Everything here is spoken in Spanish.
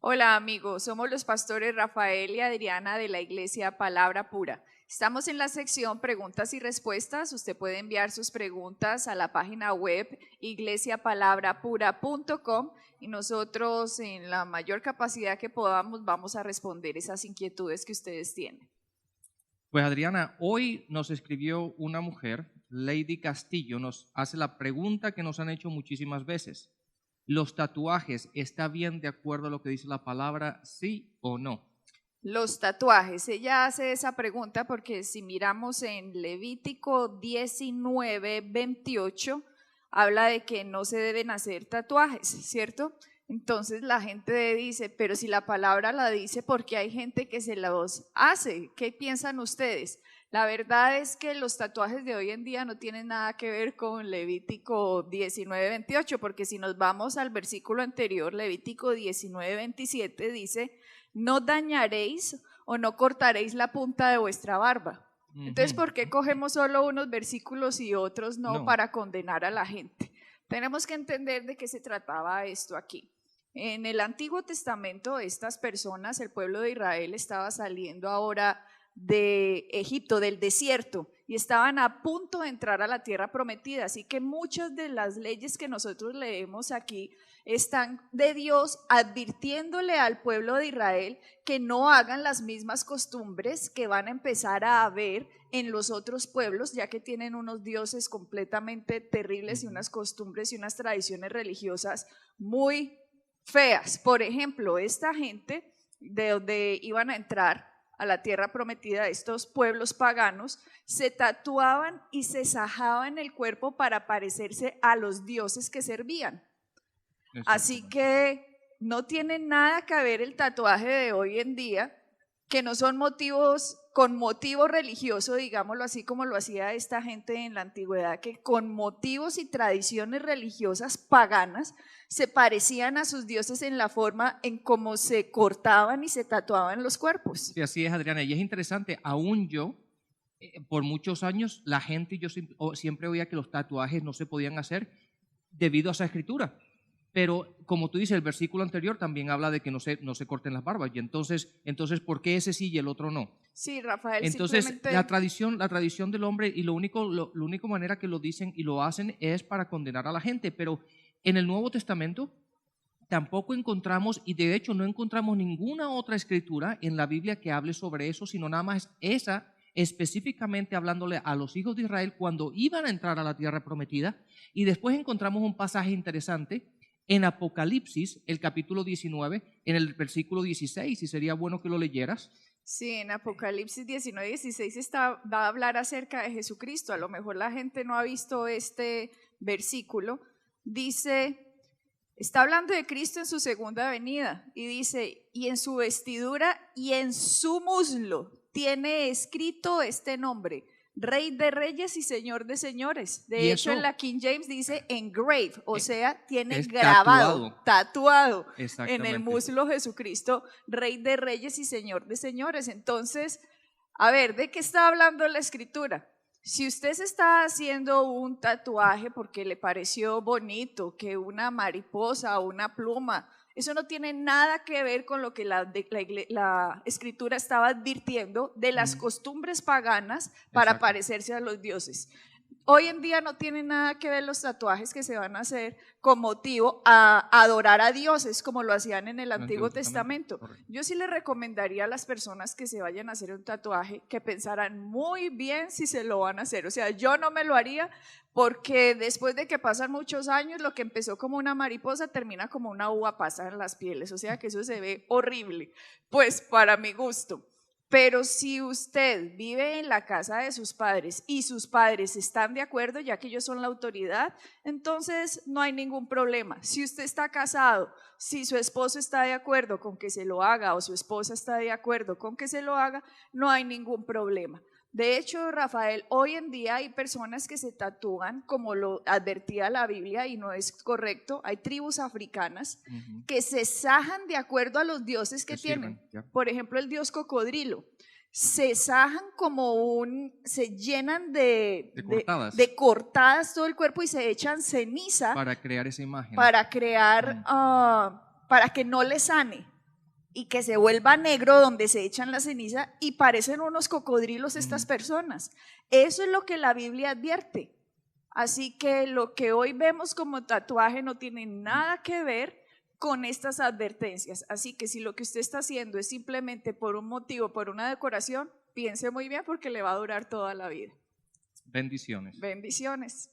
Hola amigos, somos los pastores Rafael y Adriana de la Iglesia Palabra Pura. Estamos en la sección preguntas y respuestas. Usted puede enviar sus preguntas a la página web iglesiapalabrapura.com y nosotros en la mayor capacidad que podamos vamos a responder esas inquietudes que ustedes tienen. Pues Adriana, hoy nos escribió una mujer, Lady Castillo, nos hace la pregunta que nos han hecho muchísimas veces. ¿Los tatuajes está bien de acuerdo a lo que dice la palabra, sí o no? Los tatuajes, ella hace esa pregunta porque si miramos en Levítico 19:28, habla de que no se deben hacer tatuajes, ¿cierto? Entonces la gente dice, pero si la palabra la dice, ¿por qué hay gente que se los hace? ¿Qué piensan ustedes? La verdad es que los tatuajes de hoy en día no tienen nada que ver con Levítico 19:28, porque si nos vamos al versículo anterior, Levítico 19:27 dice, no dañaréis o no cortaréis la punta de vuestra barba. Entonces, ¿por qué cogemos solo unos versículos y otros no para condenar a la gente? Tenemos que entender de qué se trataba esto aquí. En el Antiguo Testamento, estas personas, el pueblo de Israel, estaba saliendo ahora de Egipto, del desierto, y estaban a punto de entrar a la tierra prometida. Así que muchas de las leyes que nosotros leemos aquí están de Dios advirtiéndole al pueblo de Israel que no hagan las mismas costumbres que van a empezar a haber en los otros pueblos, ya que tienen unos dioses completamente terribles y unas costumbres y unas tradiciones religiosas muy feas. Por ejemplo, esta gente de donde iban a entrar a la tierra prometida, estos pueblos paganos, se tatuaban y se sajaban el cuerpo para parecerse a los dioses que servían. Así que no tiene nada que ver el tatuaje de hoy en día, que no son motivos, con motivo religioso, digámoslo así como lo hacía esta gente en la antigüedad, que con motivos y tradiciones religiosas paganas se parecían a sus dioses en la forma en cómo se cortaban y se tatuaban los cuerpos. Sí, así es, Adriana, y es interesante, aún yo, por muchos años, la gente, yo siempre oía que los tatuajes no se podían hacer debido a esa escritura. Pero como tú dices, el versículo anterior también habla de que no se corten las barbas. Y entonces, ¿por qué ese sí y el otro no? Sí, Rafael, entonces, simplemente la tradición del hombre, y la única manera que lo dicen y lo hacen es para condenar a la gente. Pero en el Nuevo Testamento tampoco encontramos, y de hecho no encontramos ninguna otra escritura en la Biblia que hable sobre eso, sino nada más esa, específicamente hablándole a los hijos de Israel cuando iban a entrar a la tierra prometida. Y después encontramos un pasaje interesante en Apocalipsis, el capítulo 19, en el versículo 16, y sería bueno que lo leyeras. Sí, en Apocalipsis 19:16 va a hablar acerca de Jesucristo. A lo mejor la gente no ha visto este versículo. Dice, está hablando de Cristo en su segunda venida y dice, y en su vestidura y en su muslo tiene escrito este nombre, Rey de Reyes y Señor de Señores. De hecho, en la King James dice engraved, o sea, tiene grabado, tatuado en el muslo Jesucristo, Rey de Reyes y Señor de Señores. Entonces, a ver, ¿de qué está hablando la Escritura? Si usted se está haciendo un tatuaje porque le pareció bonito, que una mariposa o una pluma, eso no tiene nada que ver con lo que la Escritura estaba advirtiendo de las costumbres paganas para parecerse a los dioses. Hoy en día no tienen nada que ver los tatuajes que se van a hacer con motivo a adorar a dioses como lo hacían en el Antiguo Testamento. Yo sí le recomendaría a las personas que se vayan a hacer un tatuaje que pensaran muy bien si se lo van a hacer. O sea, yo no me lo haría porque después de que pasan muchos años, lo que empezó como una mariposa termina como una uva pasa en las pieles. O sea que eso se ve horrible, pues para mi gusto. Pero si usted vive en la casa de sus padres y sus padres están de acuerdo, ya que ellos son la autoridad, entonces no hay ningún problema. Si usted está casado, si su esposo está de acuerdo con que se lo haga o su esposa está de acuerdo con que se lo haga, no hay ningún problema. De hecho, Rafael, hoy en día hay personas que se tatúan, como lo advertía la Biblia y no es correcto, hay tribus africanas que se sajan de acuerdo a los dioses que tienen. Por ejemplo, el dios cocodrilo. Se sajan se llenan de cortadas todo el cuerpo y se echan ceniza para crear esa imagen. Para crear, para que no le sane. y que se vuelva negro donde se echan la ceniza y parecen unos cocodrilos estas personas. Eso es lo que la Biblia advierte. Así que lo que hoy vemos como tatuaje no tiene nada que ver con estas advertencias. Así que si lo que usted está haciendo es simplemente por un motivo, por una decoración, piense muy bien porque le va a durar toda la vida. Bendiciones. Bendiciones.